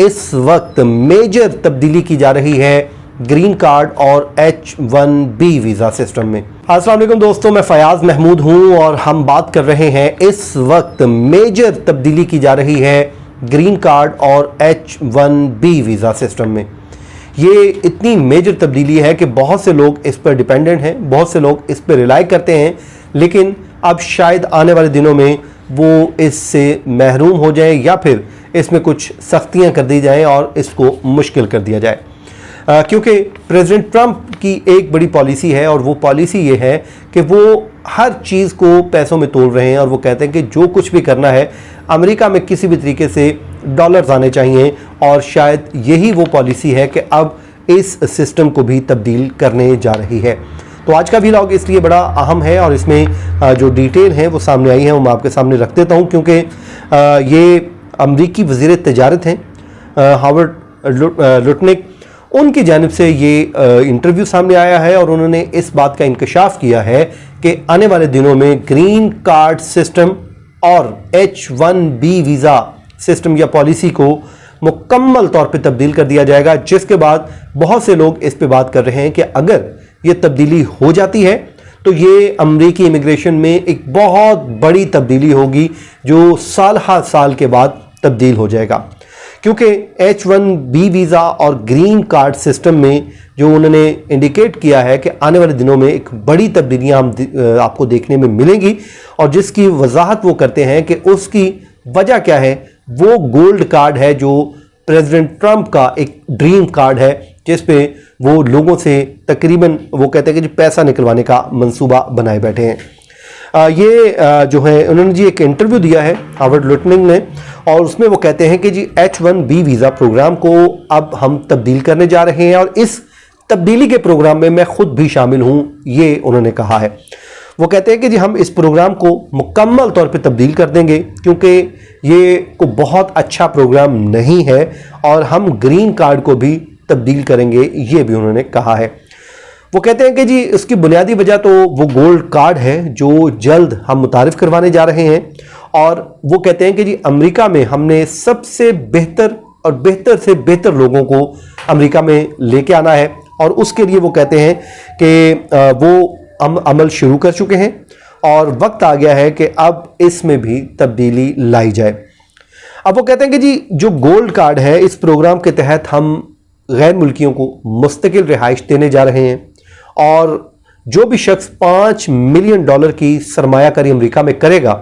इस वक्त मेजर तब्दीली की जा रही है ग्रीन कार्ड और H1B वीज़ा सिस्टम में। अस्सलाम वालेकुम दोस्तों, मैं फयाज महमूद हूं और हम बात कर रहे हैं इस वक्त मेजर तब्दीली की जा रही है ग्रीन कार्ड और H1B वीज़ा सिस्टम में। ये इतनी मेजर तब्दीली है कि बहुत से लोग इस पर डिपेंडेंट हैं, बहुत से लोग इस पर रिलाई करते हैं, लेकिन अब शायद आने वाले दिनों में वो इससे महरूम हो जाए या फिर इसमें कुछ सख्तियां कर दी जाएं और इसको मुश्किल कर दिया जाए। क्योंकि प्रेसिडेंट ट्रंप की एक बड़ी पॉलिसी है और वो पॉलिसी ये है कि वो हर चीज़ को पैसों में तोल रहे हैं और वो कहते हैं कि जो कुछ भी करना है अमेरिका में किसी भी तरीके से डॉलर्स आने चाहिए, और शायद यही वो पॉलिसी है कि अब इस सिस्टम को भी तब्दील करने जा रही है। तो आज का व्लॉग इसलिए बड़ा अहम है और इसमें जो डिटेल है वो सामने आई है वो मैं आपके सामने रख देता हूँ, क्योंकि ये अमरीकी वज़ीर तिजारत हैं हावर्ड लुटनिक, उनकी जानिब से ये इंटरव्यू सामने आया है और उन्होंने इस बात का इंकशाफ किया है कि आने वाले दिनों में ग्रीन कार्ड सिस्टम और H1B वीज़ा सिस्टम या पॉलिसी को मुकम्मल तौर पे तब्दील कर दिया जाएगा, जिसके बाद बहुत से लोग इस पे बात कर रहे हैं कि अगर ये तब्दीली हो जाती है तो ये अमरीकी इमिग्रेशन में एक बहुत बड़ी तब्दीली होगी जो साल हर साल के बाद तब्दील हो जाएगा। क्योंकि H1B वीज़ा और ग्रीन कार्ड सिस्टम में जो उन्होंने इंडिकेट किया है कि आने वाले दिनों में एक बड़ी तब्दीलियां आपको देखने में मिलेंगी, और जिसकी वजाहत वो करते हैं कि उसकी वजह क्या है। वो गोल्ड कार्ड है जो प्रेसिडेंट ट्रंप का एक ड्रीम कार्ड है, जिस पे वो लोगों से तकरीबन वो कहते हैं कि पैसा निकलवाने का मंसूबा बनाए बैठे हैं। ये जो है उन्होंने जी एक इंटरव्यू दिया है हावर्ड लुटनिक ने, और उसमें वो कहते हैं कि जी H1B वीज़ा प्रोग्राम को अब हम तब्दील करने जा रहे हैं और इस तब्दीली के प्रोग्राम में मैं खुद भी शामिल हूं, ये उन्होंने कहा है। वो कहते हैं कि जी हम इस प्रोग्राम को मुकम्मल तौर पे तब्दील कर देंगे क्योंकि ये को बहुत अच्छा प्रोग्राम नहीं है, और हम ग्रीन कार्ड को भी तब्दील करेंगे, ये भी उन्होंने कहा है। वो कहते हैं कि जी उसकी बुनियादी वजह तो वो गोल्ड कार्ड है जो जल्द हम मुतारिफ करवाने जा रहे हैं, और वो कहते हैं कि जी अमेरिका में हमने सबसे बेहतर और बेहतर से बेहतर लोगों को अमेरिका में लेके आना है, और उसके लिए वो कहते हैं कि वो अमल शुरू कर चुके हैं और वक्त आ गया है कि अब इसमें भी तब्दीली लाई जाए। अब वो कहते हैं कि जी जो गोल्ड कार्ड है इस प्रोग्राम के तहत हम गैर मुल्कियों को मुस्तकिल रिहाइश देने जा रहे हैं, और जो भी शख्स $5 मिलियन की सरमायाकारी अमेरिका में करेगा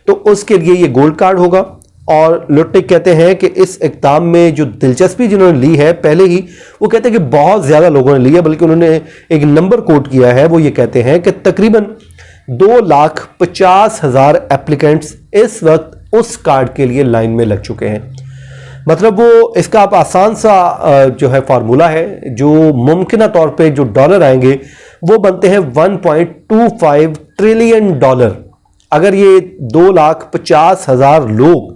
तो उसके लिए ये गोल्ड कार्ड होगा। और लुटनिक कहते हैं कि इस इक़दाम में जो दिलचस्पी जिन्होंने ली है, पहले ही वो कहते हैं कि बहुत ज़्यादा लोगों ने ली है, बल्कि उन्होंने एक नंबर कोट किया है। वो ये कहते हैं कि तकरीबन 2,50,000 एप्लीकेंट्स इस वक्त उस कार्ड के लिए लाइन में लग चुके हैं। मतलब वो इसका आप आसान सा जो है फार्मूला है, जो मुमकिन तौर पे जो डॉलर आएंगे वो बनते हैं $1.25 ट्रिलियन। अगर ये 2,50,000 लोग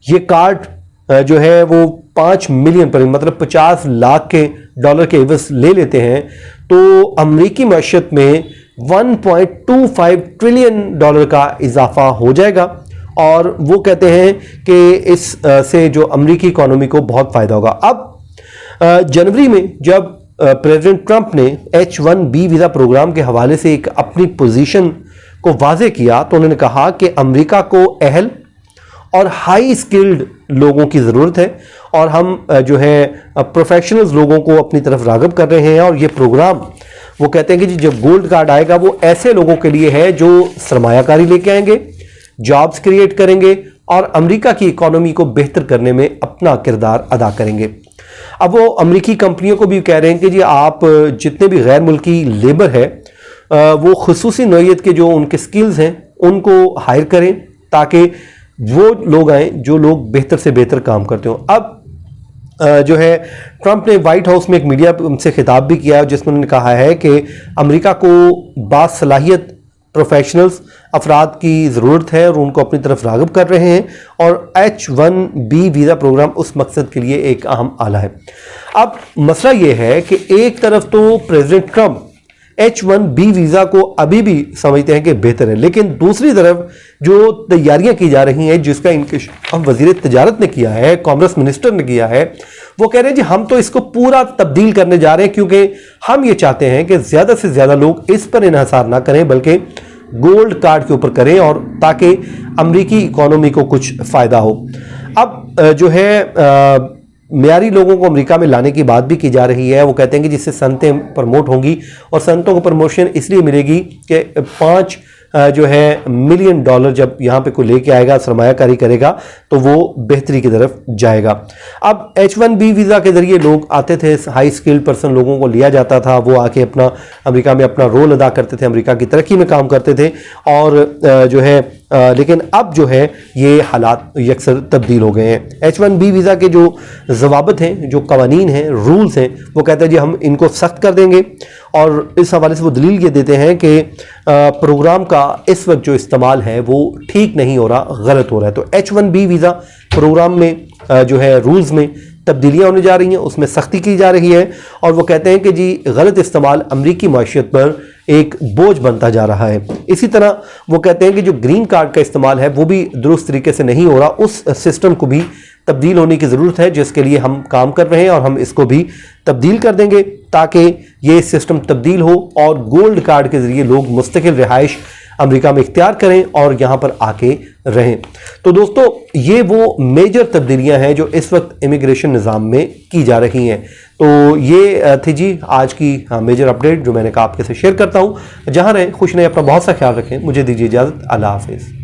ये कार्ड जो है वो 5 मिलियन पर मतलब 50 लाख के डॉलर के एवज ले लेते हैं तो अमरीकी मईशत में $1.25 ट्रिलियन का इजाफा हो जाएगा, और वो कहते हैं कि इस से जो अमरीकी इकोनॉमी को बहुत फ़ायदा होगा। अब जनवरी में जब प्रेसिडेंट ट्रंप ने H1B वीज़ा प्रोग्राम के हवाले से एक अपनी पोजीशन को वाजे किया तो उन्होंने कहा कि अमेरिका को अहल और हाई स्किल्ड लोगों की ज़रूरत है, और हम जो है प्रोफेशनल्स लोगों को अपनी तरफ राग़िब कर रहे हैं। और ये प्रोग्राम वो कहते हैं कि जी जब गोल्ड कार्ड आएगा वो ऐसे लोगों के लिए है जो सरमायाकारी लेके आएंगे, जॉब्स क्रिएट करेंगे और अमेरिका की इकोनॉमी को बेहतर करने में अपना किरदार अदा करेंगे। अब वो अमेरिकी कंपनियों को भी कह रहे हैं कि जी आप जितने भी गैर मुल्की लेबर है वो खुसूसी नौइयत के जो उनके स्किल्स हैं उनको हायर करें, ताकि वो लोग आएँ जो लोग बेहतर से बेहतर काम करते हो। अब जो है ट्रंप ने व्हाइट हाउस में एक मीडिया से खिताब भी किया जिसमें उन्होंने कहा है कि अमेरिका को बासलाहियत प्रोफेशनल्स अफराद की ज़रूरत है और उनको अपनी तरफ राग़िब कर रहे हैं, और H1B वीज़ा प्रोग्राम उस मकसद के लिए एक अहम आला है। अब मसला ये है कि एक तरफ तो प्रेसिडेंट ट्रंप H1B वीज़ा को अभी भी समझते हैं कि बेहतर है, लेकिन दूसरी तरफ जो तैयारियां की जा रही हैं, जिसका इंकशाफ वज़ीर तिजारत ने किया है, कॉमर्स मिनिस्टर ने किया है, वो कह रहे हैं जी हम तो इसको पूरा तब्दील करने जा रहे हैं, क्योंकि हम ये चाहते हैं कि ज़्यादा से ज़्यादा लोग इस पर इन्हसार ना करें बल्कि गोल्ड कार्ड के ऊपर करें, और ताकि अमरीकी इकोनॉमी को कुछ फ़ायदा हो। अब जो है मियारी लोगों को अमेरिका में लाने की बात भी की जा रही है। वो कहते हैं कि जिससे सनतें प्रमोट होंगी, और सनतों को प्रमोशन इसलिए मिलेगी कि 5 जो है मिलियन डॉलर जब यहाँ पे कोई लेके आएगा, सरमायाकारी करेगा, तो वो बेहतरी की तरफ जाएगा। अब H1B वीज़ा के ज़रिए लोग आते थे, हाई स्किल्ड पर्सन लोगों को लिया जाता था, वो आके अपना अमेरिका में अपना रोल अदा करते थे, अमेरिका की तरक्की में काम करते थे, और जो है लेकिन अब जो है ये हालात यकसर तब्दील हो गए हैं। H1B वीज़ा के जो ज़वाबित हैं, जो कवानीन हैं, रूल्स हैं, वो कहते हैं जी हम इनको सख्त कर देंगे, और इस हवाले से वो दलील ये देते हैं कि प्रोग्राम का इस वक्त जो इस्तेमाल है वो ठीक नहीं हो रहा, गलत हो रहा है। तो H1B वीज़ा प्रोग्राम में जो है रूल्स में तब्दीलियाँ होने जा रही हैं, उसमें सख्ती की जा रही है, और वो कहते हैं कि जी गलत इस्तेमाल अमरीकी माशियत पर एक बोझ बनता जा रहा है। इसी तरह वो कहते हैं कि जो ग्रीन कार्ड का इस्तेमाल है वो भी दुरुस्त तरीके से नहीं हो रहा, उस सिस्टम को भी तब्दील होने की ज़रूरत है, जिसके लिए हम काम कर रहे हैं, और हम इसको भी तब्दील कर देंगे ताकि ये सिस्टम तब्दील हो और गोल्ड कार्ड के ज़रिए लोग मुस्तकिल रिहाइश अमेरिका में इख्तियार करें और यहाँ पर आके रहें। तो दोस्तों ये वो मेजर तब्दीलियाँ हैं जो इस वक्त इमिग्रेशन निज़ाम में की जा रही हैं। तो ये थी जी आज की मेजर अपडेट जो मैंने कहा आपके साथ शेयर करता हूँ। जहाँ रहें खुश रहें, अपना बहुत सा ख्याल रखें। मुझे दीजिए इजाज़त। अल्लाह हाफिज़।